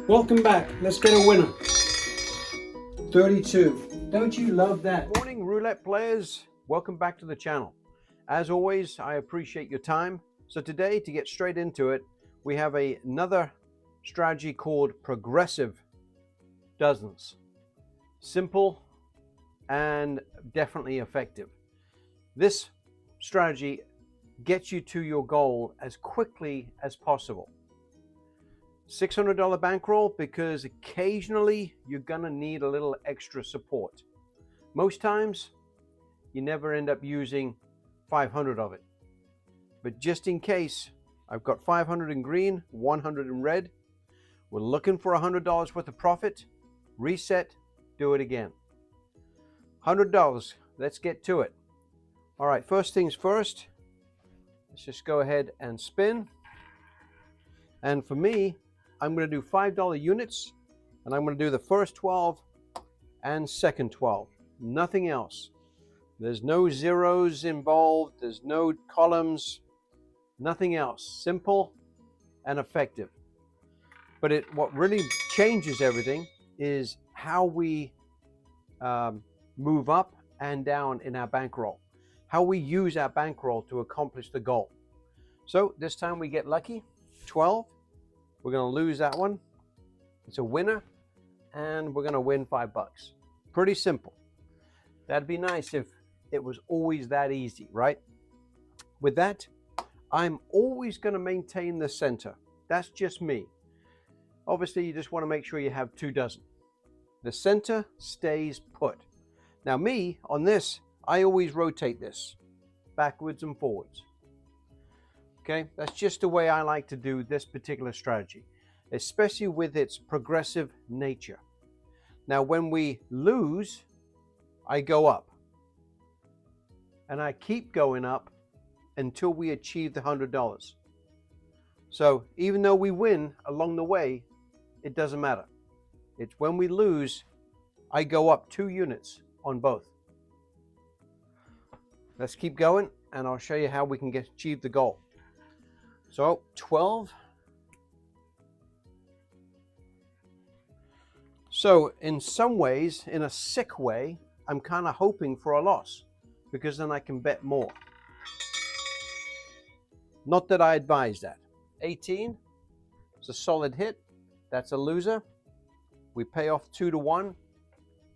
Welcome back. Let's get a winner. 32. Don't you love that? Morning, roulette players. Welcome back to the channel. As always, I appreciate your time. So today, to get straight into it, we have another strategy called progressive dozens. Simple and definitely effective. This strategy gets you to your goal as quickly as possible. $600 bankroll because occasionally you're gonna need a little extra support. Most times you never end up using 500 of it, but just in case, I've got 500 in green, 100 in red. We're looking for $100 worth of profit. Reset, do it again. $100, let's get to it. All right, first things first, let's just go ahead and spin. And for me, I'm going to do $5 units, and I'm going to do the first 12 and second 12. Nothing else. There's no zeros involved. There's no columns. Nothing else. Simple and effective. But what really changes everything is how we move up and down in our bankroll. How we use our bankroll to accomplish the goal. So this time we get lucky. 12. We're going to lose that one. It's a winner, and we're going to win $5. Pretty simple. That'd be nice if it was always that easy, right? With that, I'm always going to maintain the center. That's just me. Obviously, you just want to make sure you have 2 dozen. The center stays put. Now me, on this, I always rotate this backwards and forwards. Okay, that's just the way I like to do this particular strategy, especially with its progressive nature. Now, when we lose, I go up. And I keep going up until we achieve the $100. So even though we win along the way, it doesn't matter. It's when we lose, I go up 2 units on both. Let's keep going, and I'll show you how we can achieve the goal. So 12. So in some ways, in a sick way, I'm kind of hoping for a loss because then I can bet more. Not that I advise that. 18. It's a solid hit. That's a loser. We pay off 2 to 1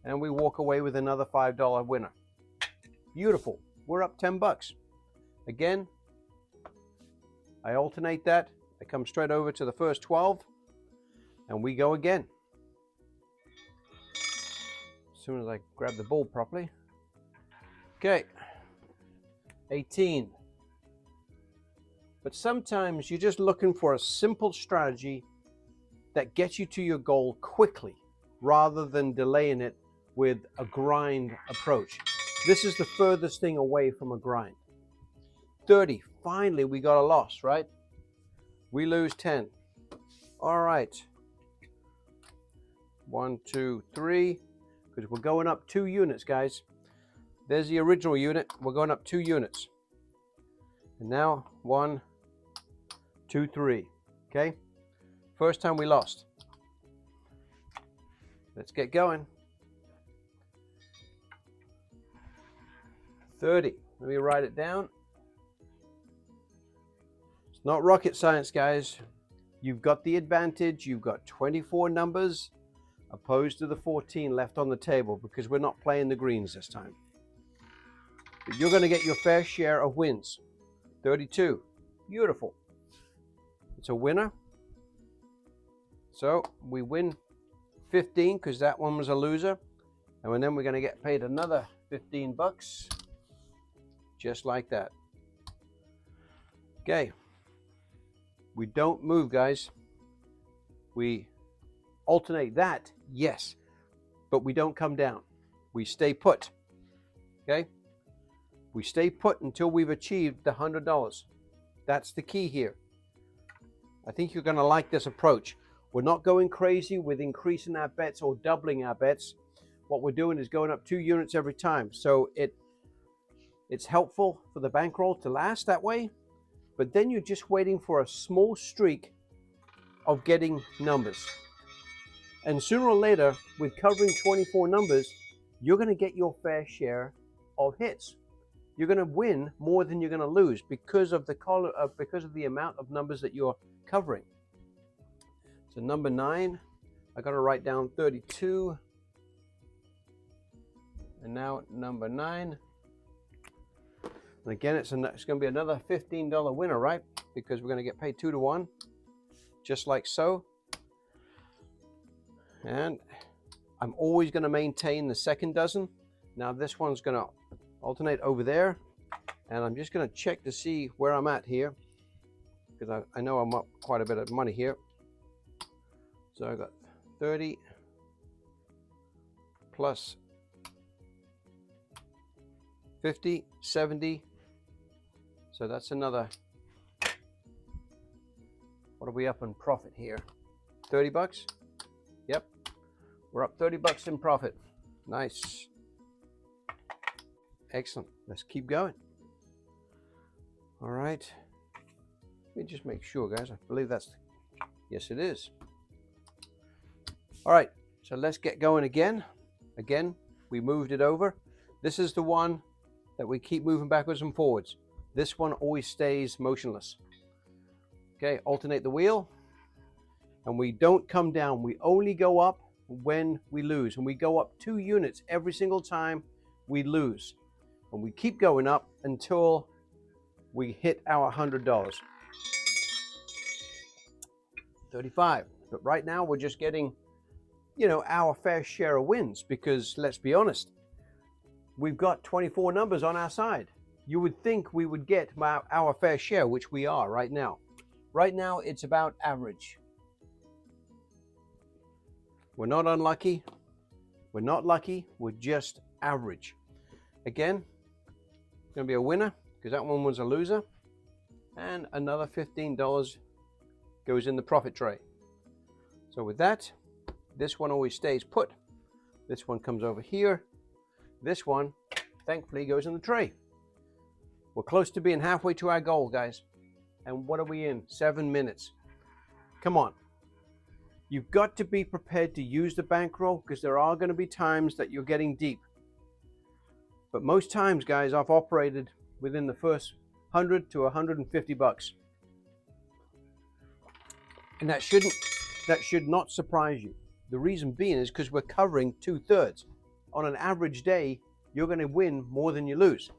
and we walk away with another $5 winner. Beautiful. We're up $10. Again, I alternate that. I come straight over to the first 12 and we go again. As soon as I grab the ball properly. Okay. 18. But sometimes you're just looking for a simple strategy that gets you to your goal quickly rather than delaying it with a grind approach. This is the furthest thing away from a grind. 30. Finally, we got a loss, right? We lose 10. All right. 1, 2, 3. Because we're going up 2 units, guys. There's the original unit. We're going up 2 units. And now 1, 2, 3. Okay? First time we lost. Let's get going. 30. Let me write it down. It's not rocket science, guys. You've got the advantage. You've got 24 numbers opposed to the 14 left on the table because we're not playing the greens this time. But you're going to get your fair share of wins. 32. Beautiful. It's a winner. So we win 15 because that one was a loser. And then we're going to get paid another $15. Just like that. Okay. We don't move, guys. We alternate that, yes. But we don't come down. We stay put. Okay? We stay put until we've achieved the $100. That's the key here. I think you're going to like this approach. We're not going crazy with increasing our bets or doubling our bets. What we're doing is going up 2 units every time. So it's helpful for the bankroll to last that way. But then you're just waiting for a small streak of getting numbers. And sooner or later, with covering 24 numbers, you're going to get your fair share of hits. You're going to win more than you're going to lose because of the amount of numbers that you're covering. So number 9, I got to write down 32. And now number 9. And again, it's going to be another $15 winner, right? Because we're going to get paid 2 to 1, just like so. And I'm always going to maintain the second dozen. Now this one's going to alternate over there, and I'm just going to check to see where I'm at here, because I know I'm up quite a bit of money here. So I got 30 plus 50, 70. So that's another, what are we up in profit here? 30 bucks? Yep. We're up 30 bucks in profit. Nice. Excellent. Let's keep going. All right. Let me just make sure, guys. I believe that's, yes, it is. All right. So let's get going again. Again, we moved it over. This is the one that we keep moving backwards and forwards. This one always stays motionless. Okay, alternate the wheel. And we don't come down. We only go up when we lose. And we go up 2 units every single time we lose. And we keep going up until we hit our $100. 35. But right now we're just getting, you know, our fair share of wins, because let's be honest, we've got 24 numbers on our side. You would think we would get our fair share, which we are right now. Right now it's about average. We're not unlucky. We're not lucky. We're just average. Again, it's going to be a winner because that one was a loser. And another $15 goes in the profit tray. So with that, this one always stays put. This one comes over here. This one, thankfully, goes in the tray. We're close to being halfway to our goal, guys. And what are we in? 7 minutes. Come on. You've got to be prepared to use the bankroll, because there are going to be times that you're getting deep. But most times, guys, I've operated within the first 100 to 150 bucks. And that should not surprise you. The reason being is because we're covering 2/3. On an average day, you're going to win more than you lose.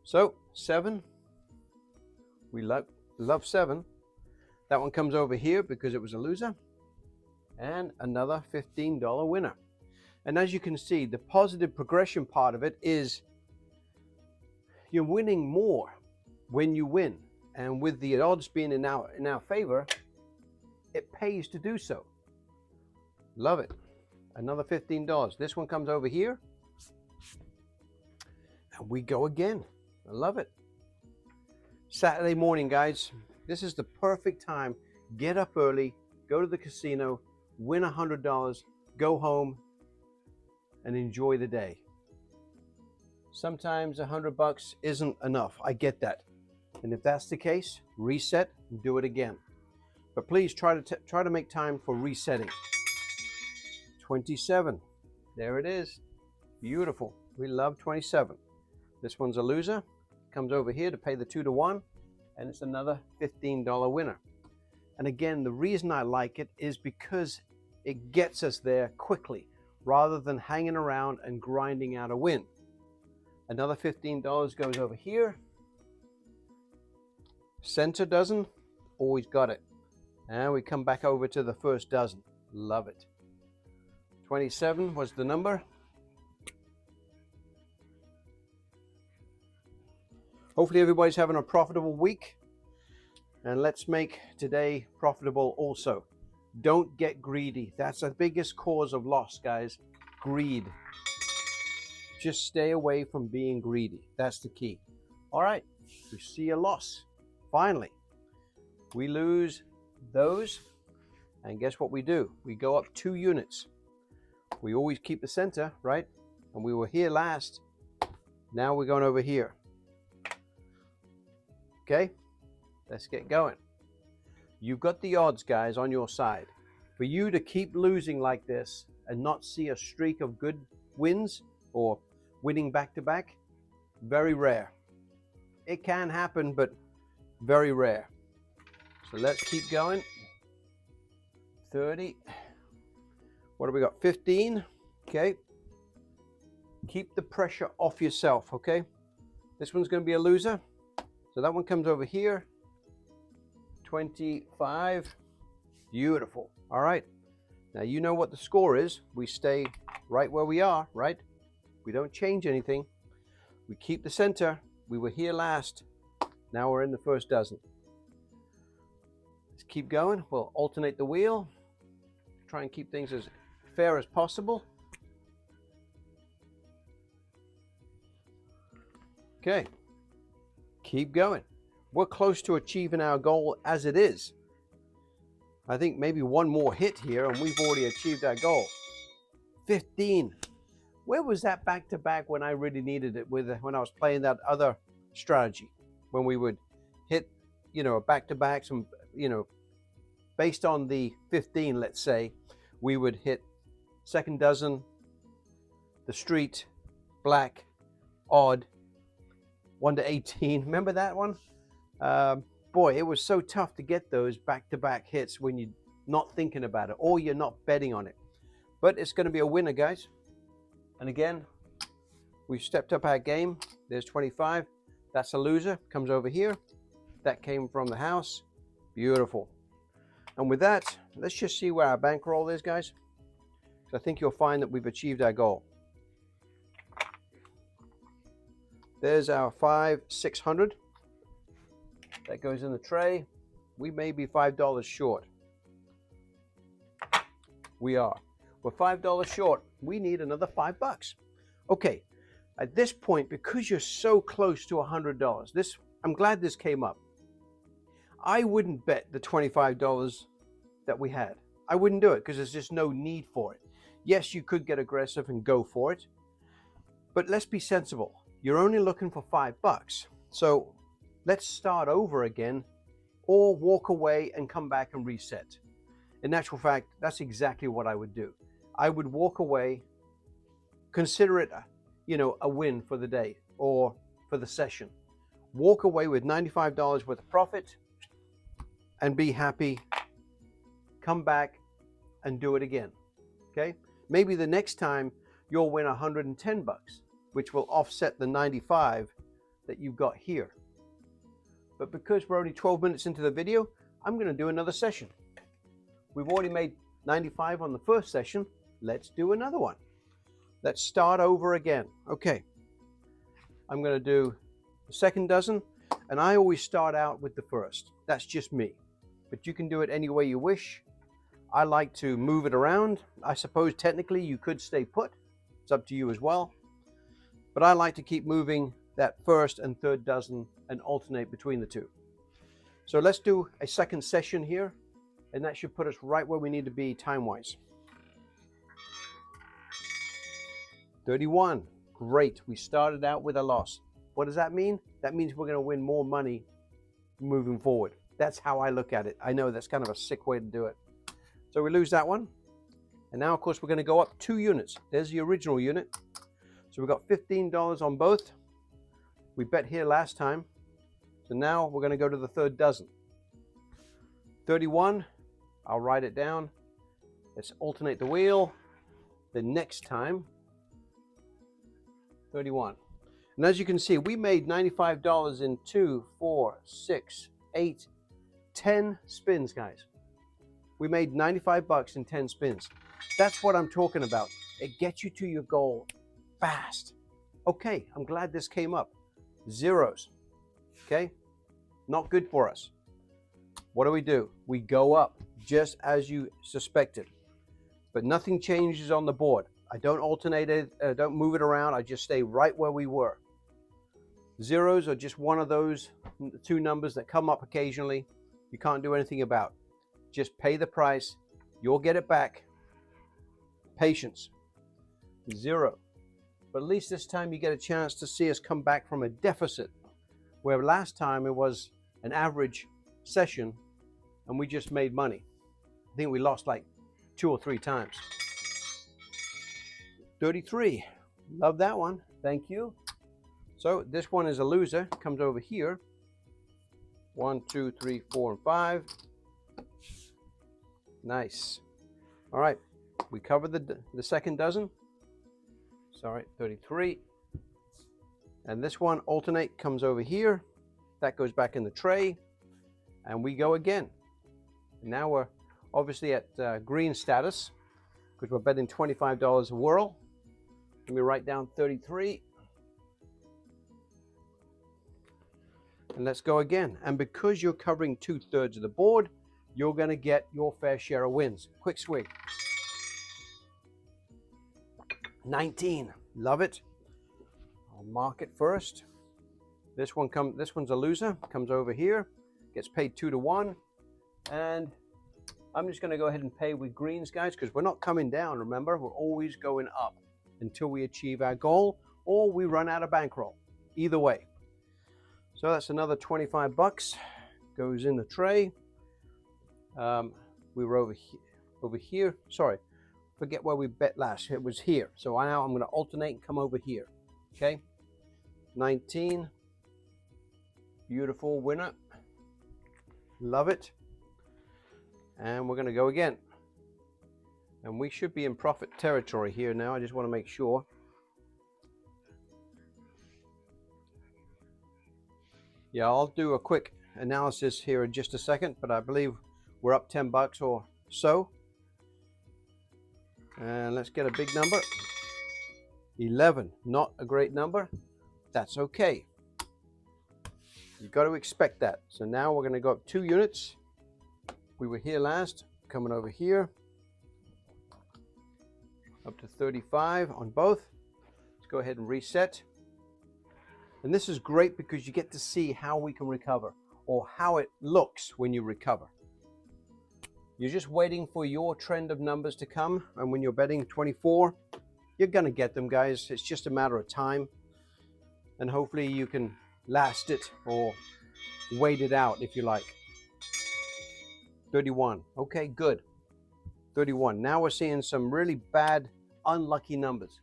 So 7, we love 7. That one comes over here because it was a loser. And another $15 winner. And as you can see, the positive progression part of it is you're winning more when you win. And with the odds being in our favor, it pays to do so. Love it. Another $15. This one comes over here. And we go again. I love it. Saturday morning, guys. This is the perfect time. Get up early, go to the casino, win $100, go home, and enjoy the day. Sometimes $100 isn't enough. I get that. And if that's the case, reset and do it again. But please try to make time for resetting. 27. There it is. Beautiful. We love 27. This one's a loser. Comes over here to pay the 2 to 1, and it's another $15 winner. And again, the reason I like it is because it gets us there quickly rather than hanging around and grinding out a win. Another $15 goes over here. Center dozen, always got it. And we come back over to the first dozen. Love it. 27 was the number. Hopefully everybody's having a profitable week. And let's make today profitable also. Don't get greedy. That's the biggest cause of loss, guys. Greed. Just stay away from being greedy. That's the key. All right. We see a loss. Finally. We lose those. And guess what we do? We go up 2 units. We always keep the center, right? And we were here last. Now we're going over here. Okay, let's get going. You've got the odds, guys, on your side. For you to keep losing like this and not see a streak of good wins or winning back-to-back, very rare. It can happen, but very rare. So let's keep going. 30. What do we got? 15. Okay. Keep the pressure off yourself, okay? This one's going to be a loser. So that one comes over here. 25. Beautiful. All right. Now you know what the score is. We stay right where we are, right? We don't change anything. We keep the center. We were here last. Now we're in the first dozen. Let's keep going. We'll alternate the wheel. Try and keep things as fair as possible. Okay. Keep going. We're close to achieving our goal as it is. I think maybe one more hit here and we've already achieved our goal. 15. Where was that back-to-back when I really needed it when I was playing that other strategy? When we would hit, a back-to-back, some, based on the 15, let's say, we would hit second dozen, the street, black, odd, 1 to 18. Remember that one? Boy, it was so tough to get those back-to-back hits when you're not thinking about it or you're not betting on it. But it's going to be a winner, guys. And again, we've stepped up our game. There's 25. That's a loser. Comes over here. That came from the house. Beautiful. And with that, let's just see where our bankroll is, guys. I think you'll find that we've achieved our goal. There's our 600. That goes in the tray. We may be $5 short. We are. We're $5 short. We need another $5. Okay. At this point, because you're so close to $100, I'm glad this came up. I wouldn't bet the $25 that we had. I wouldn't do it because there's just no need for it. Yes, you could get aggressive and go for it, but let's be sensible. You're only looking for $5. So let's start over again or walk away and come back and reset. In actual fact, that's exactly what I would do. I would walk away, consider it a win for the day or for the session. Walk away with $95 worth of profit and be happy. Come back and do it again. Okay? Maybe the next time you'll win $110, which will offset the 95 that you've got here. But because we're only 12 minutes into the video, I'm going to do another session. We've already made 95 on the first session. Let's do another one. Let's start over again. Okay. I'm going to do the second dozen, and I always start out with the first. That's just me. But you can do it any way you wish. I like to move it around. I suppose technically you could stay put. It's up to you as well. But I like to keep moving that first and third dozen and alternate between the two. So let's do a second session here, and that should put us right where we need to be time-wise. 31. Great. We started out with a loss. What does that mean? That means we're going to win more money moving forward. That's how I look at it. I know that's kind of a sick way to do it. So we lose that one. And now, of course, we're going to go up 2 units. There's the original unit. So we've got $15 on both. We bet here last time. So now we're going to go to the third dozen. 31. I'll write it down. Let's alternate the wheel. The next time. 31. And as you can see, we made $95 in 2, 4, 6, 8, 10 spins, guys. We made $95 in 10 spins. That's what I'm talking about. It gets you to your goal fast. Okay, I'm glad this came up. Zeros. Okay? Not good for us. What do? We go up just as you suspected. But nothing changes on the board. I don't alternate it, don't move it around. I just stay right where we were. Zeros are just one of those 2 numbers that come up occasionally. You can't do anything about. Just pay the price. You'll get it back. Patience. 0. But at least this time you get a chance to see us come back from a deficit, where last time it was an average session and we just made money. I think we lost like 2 or 3 times. 33. Love that one. Thank you. So this one is a loser. Comes over here. 1, 2, 3, 4, and 5. Nice. All right. We covered the second dozen. Sorry, 33. And this one, alternate, comes over here. That goes back in the tray. And we go again. Now we're obviously at green status because we're betting $25 a whirl. Let me write down 33. And let's go again. And because you're covering 2/3 of the board, you're going to get your fair share of wins. Quick swing. 19. Love it. I'll mark it first. This one's a loser. Comes over here. Gets paid 2 to 1. And I'm just going to go ahead and pay with greens, guys, because we're not coming down, remember? We're always going up until we achieve our goal or we run out of bankroll. Either way. So that's another 25 bucks. Goes in the tray. We were over here. Sorry, forget where we bet last. It was here. So now I'm going to alternate and come over here. Okay. 19. Beautiful winner. Love it. And we're going to go again. And we should be in profit territory here now. I just want to make sure. Yeah, I'll do a quick analysis here in just a second, but I believe we're up 10 bucks or so. And let's get a big number. 11, not a great number. That's okay. You've got to expect that. So now we're going to go up 2 units. We were here last, coming over here. Up to 35 on both. Let's go ahead and reset. And this is great because you get to see how we can recover or how it looks when you recover. You're just waiting for your trend of numbers to come. And when you're betting 24, you're going to get them, guys. It's just a matter of time. And hopefully you can last it or wait it out if you like. 31. Okay, good. 31. Now we're seeing some really bad, unlucky numbers.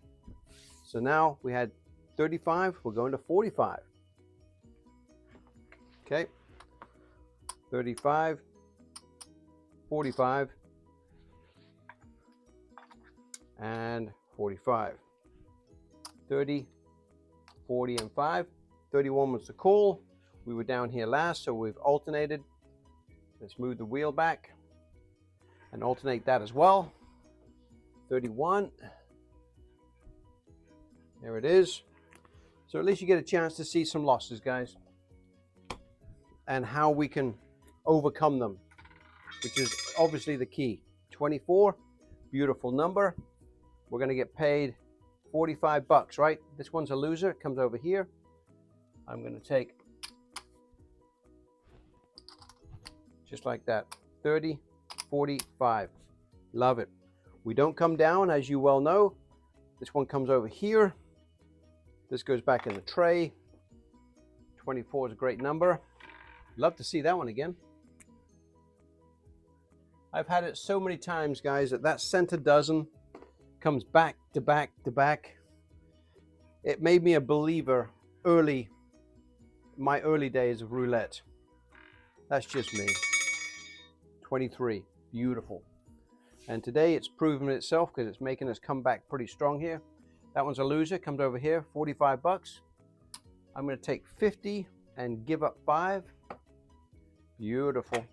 So now we had 35. We're going to 45. Okay. 35. 45. And 45. 30. 40 and 5. 31 was the call. We were down here last, so we've alternated. Let's move the wheel back and alternate that as well. 31. There it is. So at least you get a chance to see some losses, guys, and how we can overcome them, which is obviously the key. 24, beautiful number. We're going to get paid 45 bucks, right? This one's a loser. It comes over here. I'm going to take just like that. 30, 45. Love it. We don't come down, as you well know. This one comes over here. This goes back in the tray. 24 is a great number. Love to see that one again. I've had it so many times, guys, that center dozen comes back to back to back. It made me a believer my early days of roulette. That's just me. 23, beautiful. And today it's proven itself because it's making us come back pretty strong here. That one's a loser, comes over here, 45 bucks. I'm going to take 50 and give up 5. Beautiful.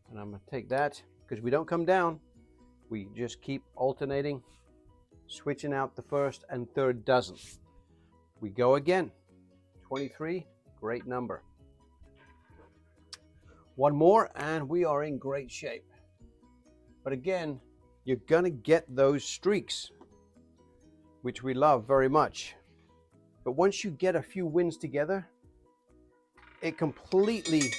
And I'm going to take that because we don't come down. We just keep alternating, switching out the first and third dozen. We go again. 23, great number. One more and we are in great shape. But again, you're going to get those streaks, which we love very much. But once you get a few wins together, it completely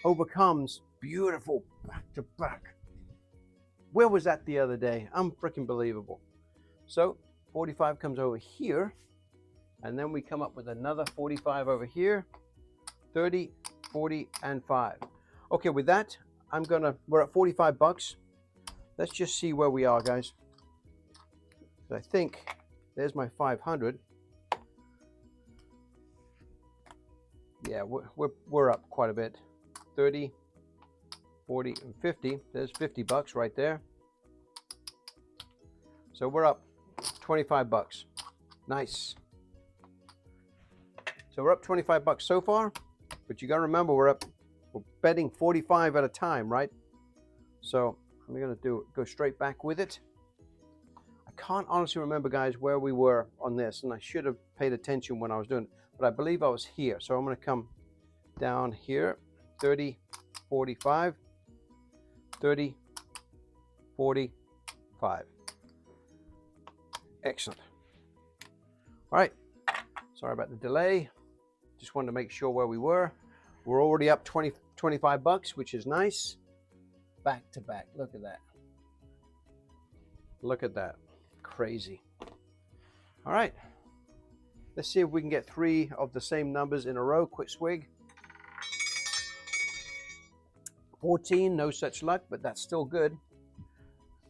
overcomes beautiful back to back. Where was that the other day? Freaking believable. So 45 comes over here, and then we come up with another 45 over here, 30, 40, and 5. Okay, with that, we're at 45 bucks. let's just see where we are, guys. I think there's my 500. Yeah, we're up quite a bit. 30, 40, and 50. There's 50 bucks right there. So we're up 25 bucks. Nice. So we're up 25 bucks so far, but you got to remember we're betting 45 at a time, right? So I'm going to go straight back with it. I can't honestly remember, guys, where we were on this, and I should have paid attention when I was doing it, but I believe I was here. So I'm going to come down here, 30, 45, 30, 45. Excellent. All right. Sorry about the delay. Just wanted to make sure where we were. We're already up 25 bucks, which is nice. Back to back. Look at that. Look at that. Crazy. All right. Let's see if we can get 3 of the same numbers in a row. Quick swig. 14, no such luck, but that's still good.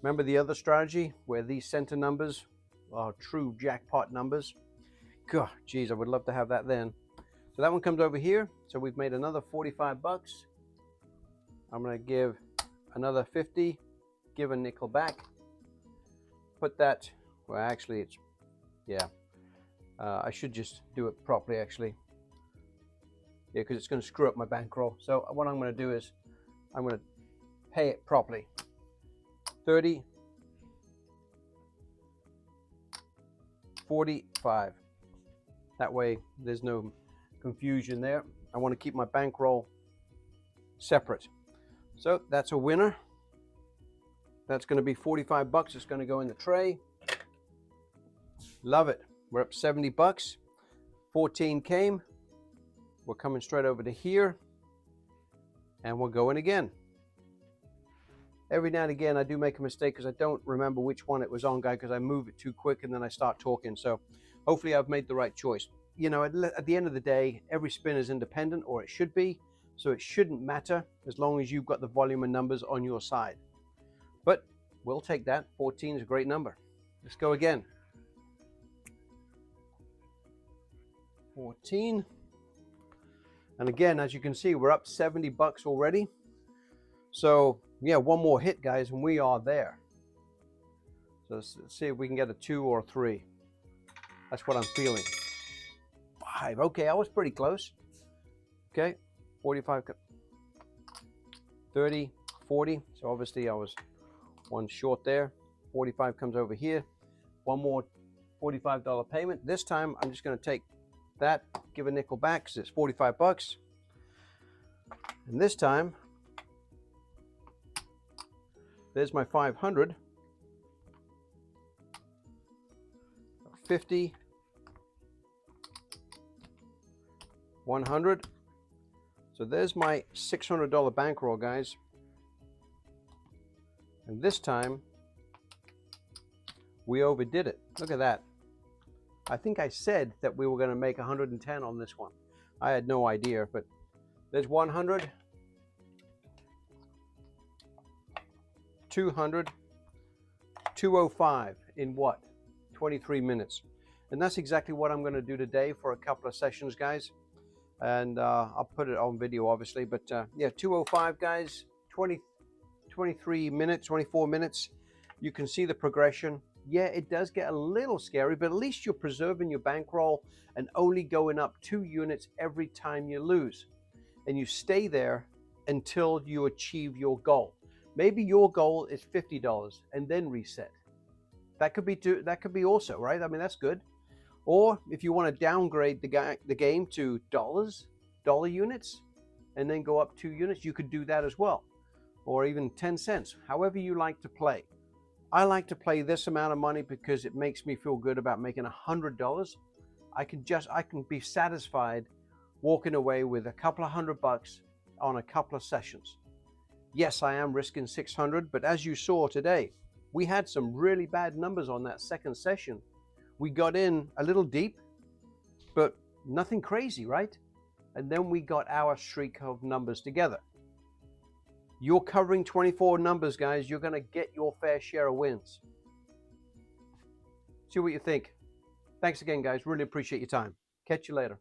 Remember the other strategy where these center numbers are true jackpot numbers? God, geez, I would love to have that then. So that one comes over here. So we've made another 45 bucks. I'm going to give another 50, give a nickel back. Put that, well, actually, it's, yeah. I should just do it properly, actually. Yeah, because it's going to screw up my bankroll. So what I'm going to do is I'm going to pay it properly. 30, 45. That way there's no confusion there. I want to keep my bankroll separate. So that's a winner. That's going to be 45 bucks. It's going to go in the tray. Love it. We're up 70 bucks. 14 came. We're coming straight over to here. And we're going again. Every now and again, I do make a mistake because I don't remember which one it was on, guy, because I move it too quick and then I start talking. So hopefully I've made the right choice. You know, at the end of the day, every spin is independent, or it should be. So it shouldn't matter as long as you've got the volume and numbers on your side. But we'll take that. 14 is a great number. Let's go again. 14. And again, as you can see, we're up 70 bucks already. So yeah, one more hit, guys, and we are there. So let's see if we can get a 2 or a 3. That's what I'm feeling. 5. Okay, I was pretty close. Okay, 45, 30, 40. So obviously I was one short there. 45 comes over here. One more $45 payment. This time I'm just going to take that, give a nickel back because it's 45 bucks. And this time, there's my 500. 50. 100. So there's my $600 bankroll, guys. And this time, we overdid it. Look at that. I think I said that we were going to make 110 on this one. I had no idea, but there's 100, 200, 205 in what? 23 minutes. And that's exactly what I'm going to do today for a couple of sessions, guys. And I'll put it on video, obviously. But yeah, 205, guys, 23 minutes, 24 minutes. You can see the progression. Yeah, it does get a little scary, but at least you're preserving your bankroll and only going up 2 units every time you lose. And you stay there until you achieve your goal. Maybe your goal is $50 and then reset. That could be also, right? I mean, that's good. Or if you want to downgrade the game to dollar units, and then go up 2 units, you could do that as well. Or even 10 cents, however you like to play. I like to play this amount of money because it makes me feel good about making $100. I can be satisfied walking away with a couple of $100 on a couple of sessions. Yes, I am risking 600, but as you saw today, we had some really bad numbers on that second session. We got in a little deep, but nothing crazy, right? And then we got our streak of numbers together. You're covering 24 numbers, guys. You're going to get your fair share of wins. See what you think. Thanks again, guys. Really appreciate your time. Catch you later.